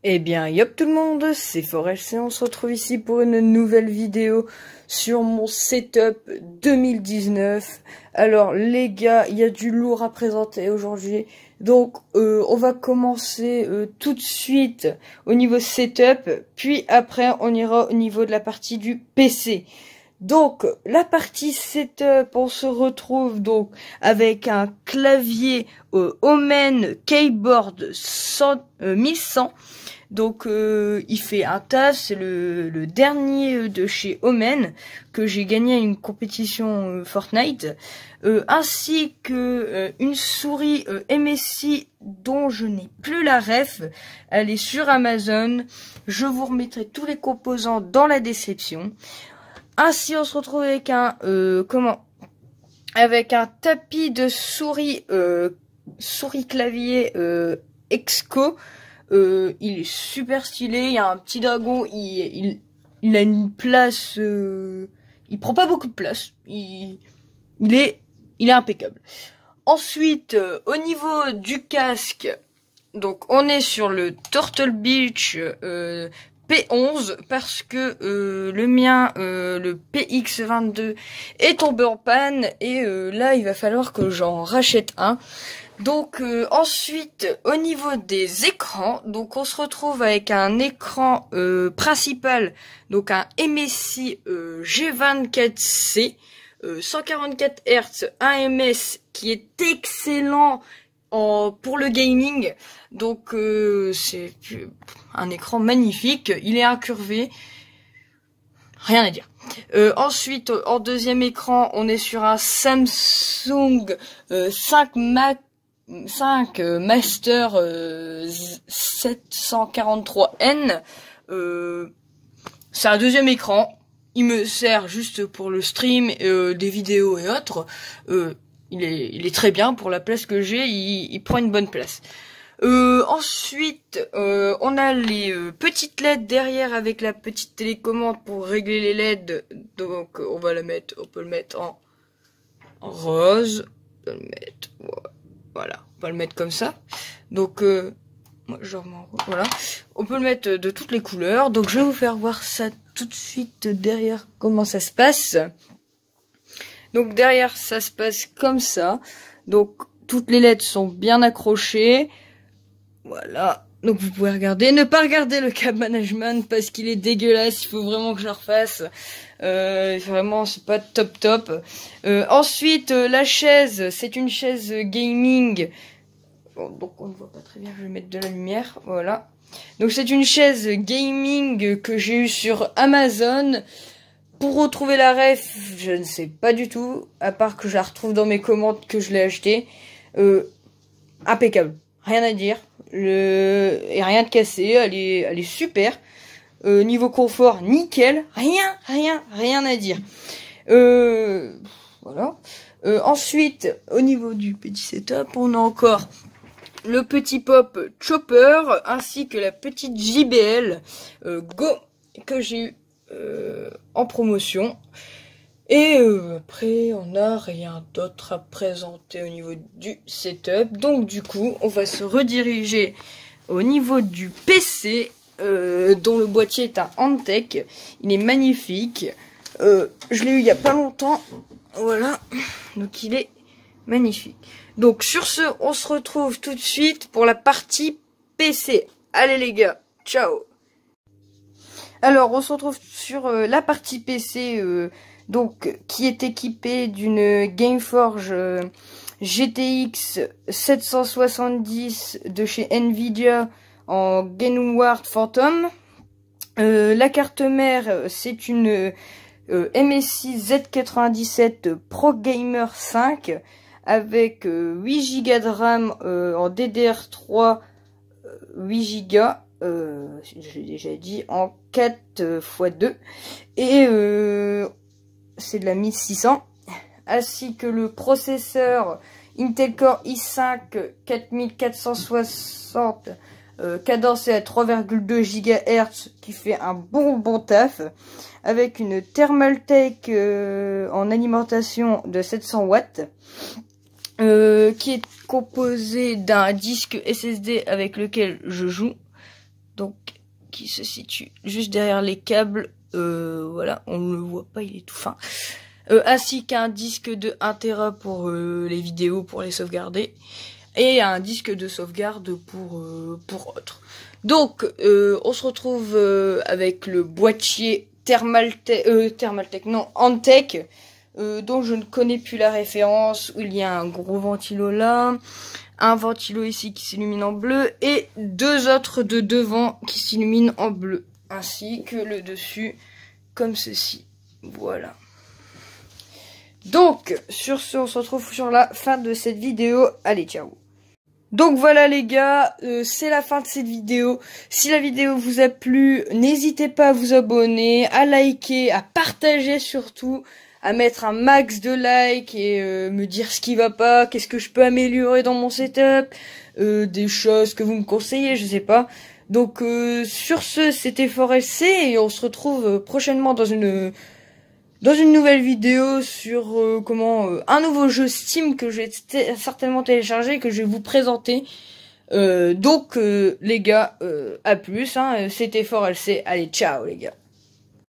Eh bien, yop tout le monde, c'est Forest et on se retrouve ici pour une nouvelle vidéo sur mon setup 2019. Alors les gars, il y a du lourd à présenter aujourd'hui. Donc on va commencer tout de suite au niveau setup, puis après on ira au niveau de la partie du PC. Donc, la partie setup, on se retrouve donc avec un clavier Omen Keyboard 1100. Donc, il fait un taf, c'est le dernier de chez Omen que j'ai gagné à une compétition Fortnite, ainsi que une souris MSI dont je n'ai plus la ref. Elle est sur Amazon. Je vous remettrai tous les composants dans la description. Ainsi, on se retrouve avec avec un tapis de souris clavier Exco. Il est super stylé. Il y a un petit dragon. Il a une place. Il prend pas beaucoup de place. Il est impeccable. Ensuite, au niveau du casque, donc on est sur le Turtle Beach. P11 parce que le mien, le PX22 est tombé en panne et là il va falloir que j'en rachète un. Donc ensuite au niveau des écrans, donc on se retrouve avec un écran principal, donc un MSI G24C 144 Hz AMS qui est excellent pour le gaming. Donc c'est un écran magnifique, il est incurvé, rien à dire. Ensuite, en deuxième écran, on est sur un Samsung 5 Master 743N. C'est un deuxième écran, il me sert juste pour le stream, des vidéos et autres. Il est très bien pour la place que j'ai, il prend une bonne place. Ensuite, on a les petites LED derrière avec la petite télécommande pour régler les LED. Donc, on peut le mettre en rose. On peut le mettre, voilà, on peut le mettre comme ça. Donc, moi, voilà. On peut le mettre de toutes les couleurs. Donc, je vais vous faire voir ça tout de suite derrière comment ça se passe. Donc, derrière, ça se passe comme ça. Donc, toutes les LED sont bien accrochées. Voilà, donc vous pouvez regarder, ne pas regarder le câble management parce qu'il est dégueulasse, il faut vraiment que je le refasse, vraiment c'est pas top. Ensuite la chaise, c'est une chaise gaming, bon, donc on ne voit pas très bien, je vais mettre de la lumière, voilà. Donc c'est une chaise gaming que j'ai eue sur Amazon. Pour retrouver la ref, je ne sais pas du tout, à part que je la retrouve dans mes commandes que je l'ai acheté. Impeccable, rien à dire. Et rien de cassé, elle est super. Niveau confort, nickel, rien à dire. Voilà. Ensuite, au niveau du petit setup, on a encore le petit pop chopper ainsi que la petite JBL Go que j'ai eu en promotion. Et après, on n'a rien d'autre à présenter au niveau du setup. Donc du coup, on va se rediriger au niveau du PC, dont le boîtier est un Antec. Il est magnifique. Je l'ai eu il y a pas longtemps. Voilà. Donc il est magnifique. Donc sur ce, on se retrouve tout de suite pour la partie PC. Allez les gars, ciao. Alors, on se retrouve sur la partie PC, donc qui est équipée d'une Gameforge GTX 770 de chez Nvidia en Gainward Phantom. La carte mère, c'est une MSI Z97 Pro Gamer 5 avec 8 Go de RAM en DDR3 8 Go. J'ai déjà dit en 4x2 et c'est de la 1600, ainsi que le processeur Intel Core i5 4460 cadencé à 3,2 GHz qui fait un bon taf, avec une Thermaltake en alimentation de 700 watts, qui est composé d'un disque SSD avec lequel je joue. donc qui se situe juste derrière les câbles. Voilà, on ne le voit pas, il est tout fin. Ainsi qu'un disque de 1 Tera pour les vidéos, pour les sauvegarder, et un disque de sauvegarde pour autres. Donc, on se retrouve avec le boîtier Thermaltake, non, Antec, dont je ne connais plus la référence, où il y a un gros ventilo là, un ventilo ici qui s'illumine en bleu, et 2 autres de devant qui s'illuminent en bleu, ainsi que le dessus, comme ceci. Voilà. Donc, sur ce, on se retrouve sur la fin de cette vidéo. Allez, ciao. Donc voilà les gars, c'est la fin de cette vidéo. Si la vidéo vous a plu, n'hésitez pas à vous abonner, à liker, à partager surtout, à mettre un max de likes et me dire ce qui va pas, qu'est-ce que je peux améliorer dans mon setup, des choses que vous me conseillez, je sais pas. Donc sur ce, c'était ForLC et on se retrouve prochainement dans une nouvelle vidéo sur un nouveau jeu Steam que je vais certainement télécharger et que je vais vous présenter. Donc les gars, à plus, hein, c'était ForLC, allez ciao les gars.